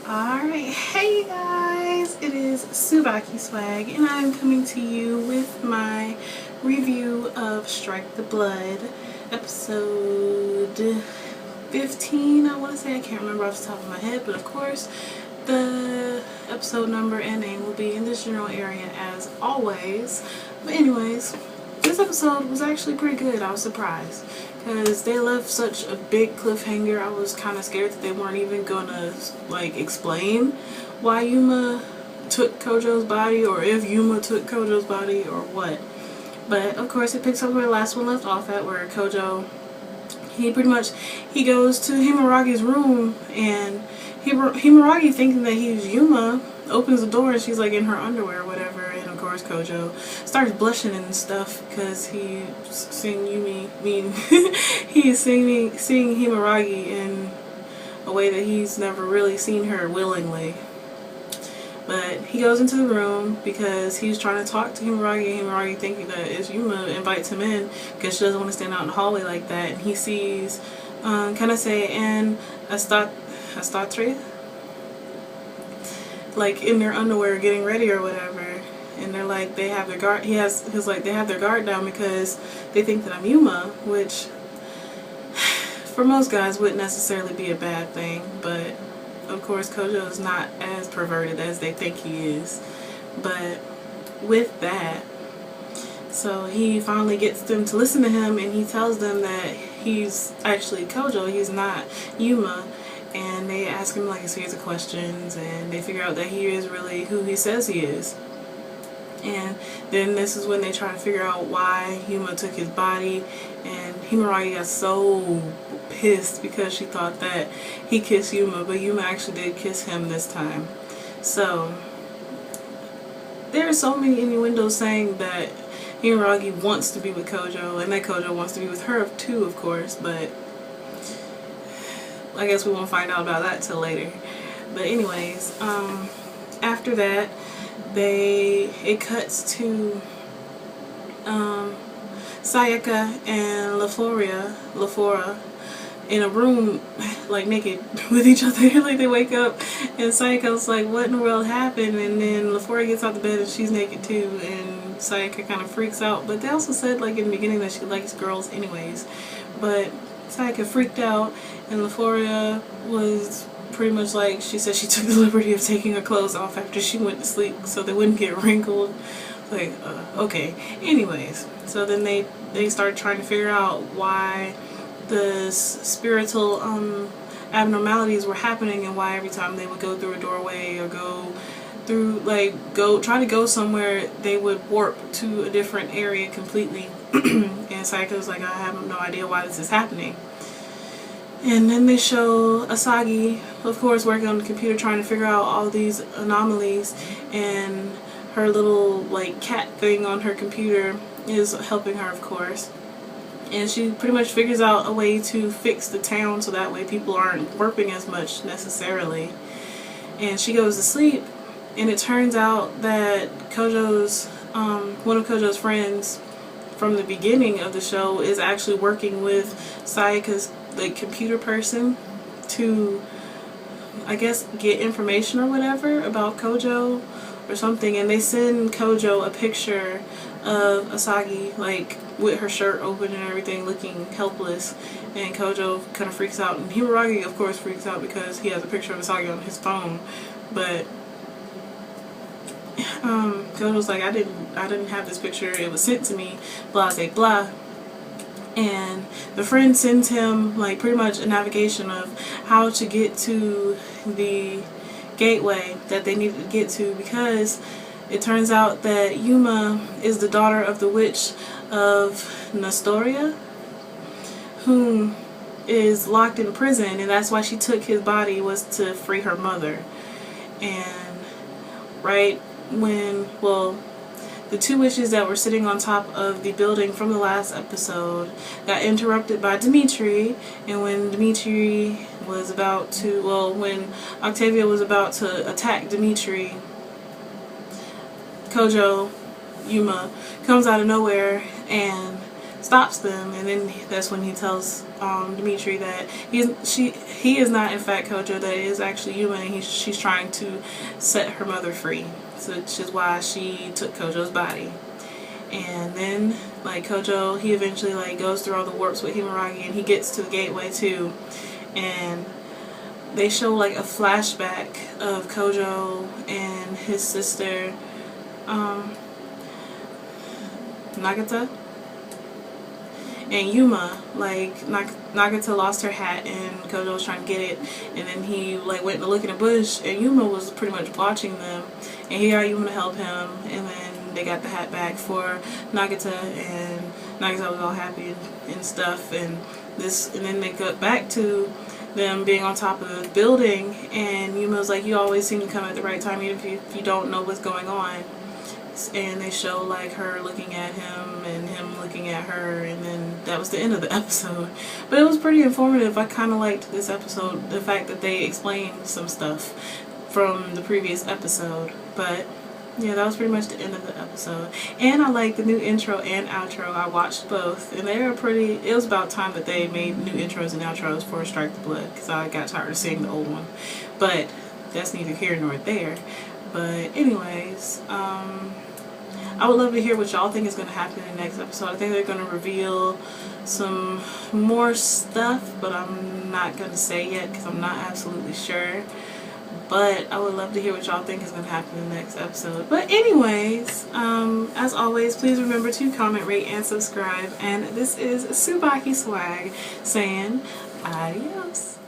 Alright, hey guys, it is TsubakiSwagg and I'm coming to you with my review of Strike the Blood, episode 15, I want to say. I can't remember off the top of my head, but of course the episode number and name will be in this general area as always. But anyways, this episode was actually pretty good. I was surprised because they left such a big cliffhanger. I was kind of scared that they weren't even gonna like explain why Yuma took Kojo's body, or if Yuma took Kojo's body, or what. But of course it picks up where the last one left off at, where Kojo, he goes to Himuragi's room, and Himuragi, thinking that he's Yuma, opens the door and she's like in her underwear or whatever, and of course Kojo starts blushing and stuff because he's seeing Himuragi in a way that he's never really seen her willingly. But he goes into the room because he's trying to talk to Himuragi, and Himuragi, thinking that it's Yuma, invites him in because she doesn't want to stand out in the hallway like that. And he sees Kanase and Astatri, like in their underwear getting ready or whatever, and they're like, they have their guard. They have their guard down because they think that I'm Yuma, which for most guys wouldn't necessarily be a bad thing, but of course Kojo is not as perverted as they think he is. But with that, so he finally gets them to listen to him, and he tells them that he's actually Kojo, he's not Yuma. And they ask him like a series of questions, and they figure out that he is really who he says he is. And then this is when they try to figure out why Yuma took his body, and Himuragi got so pissed because she thought that he kissed Yuma, but Yuma actually did kiss him this time. So there are so many innuendos saying that Himuragi wants to be with Kojo, and that Kojo wants to be with her too, of course, but I guess we won't find out about that till later. But anyways, after that, it cuts to Sayaka and Lafora in a room, like naked with each other. Like they wake up and Sayaka's like, what in the world happened? And then Lafora gets out the bed and she's naked too, and Sayaka kind of freaks out. But they also said like in the beginning that she likes girls anyways. But Sayaka freaked out, and Lafora was pretty much like, she said she took the liberty of taking her clothes off after she went to sleep so they wouldn't get wrinkled. Like, okay. Anyways, so then they started trying to figure out why the spiritual abnormalities were happening, and why every time they would go through a doorway or try to go somewhere, they would warp to a different area completely. And Sayaka was like, I have no idea why this is happening. And then they show Asagi, of course, working on the computer trying to figure out all these anomalies, and her little like cat thing on her computer is helping her, of course. And she pretty much figures out a way to fix the town so that way people aren't warping as much necessarily. And she goes to sleep, and it turns out that Kojo's one of Kojo's friends from the beginning of the show is actually working with Sayaka's like computer person to, I guess, get information or whatever about Kojo or something. And they send Kojo a picture of Asagi like with her shirt open and everything, looking helpless, and Kojo kind of freaks out, and Himuragi of course freaks out because he has a picture of Asagi on his phone. But Kojo's like, I didn't have this picture, it was sent to me, blah blah blah. And the friend sends him like pretty much a navigation of how to get to the gateway that they needed to get to, because it turns out that Yuma is the daughter of the witch of Nastoria, whom is locked in prison, and that's why she took his body, was to free her mother. And right when, well, the two witches that were sitting on top of the building from the last episode got interrupted by Dimitri, and when Dimitri was about to, well, when Octavia was about to attack Dimitri, Kojo, Yuma, comes out of nowhere and stops them, and then that's when he tells Dimitri that he is not in fact Kojo, that it is actually Yuma, and she's trying to set her mother free, so which is why she took Kojo's body. And then like Kojo, he eventually like goes through all the warps with Himuragi, and he gets to the gateway too, and they show like a flashback of Kojo and his sister Nagata and Yuma. Like Nagata lost her hat and Kojo was trying to get it, and then he like went to look in the bush, and Yuma was pretty much watching them, and he got Yuma to help him, and then they got the hat back for Nagata, and Nagata was all happy and stuff, and then they got back to them being on top of the building, and Yuma was like, you always seem to come at the right time even if you don't know what's going on. And they show like her looking at him and him looking at her, and then that was the end of the episode. But it was pretty informative. I kind of liked this episode, the fact that they explained some stuff from the previous episode. But yeah, that was pretty much the end of the episode. And I like the new intro and outro. I watched both, and they were pretty. It was about time that they made new intros and outros for Strike the Blood, because I got tired of seeing the old one. But that's neither here nor there. But anyways, I would love to hear what y'all think is going to happen in the next episode. I think they're going to reveal some more stuff, but I'm not going to say yet because I'm not absolutely sure. But I would love to hear what y'all think is going to happen in the next episode. But anyways, as always, please remember to comment, rate, and subscribe. And this is TsubakiSwagg saying adios.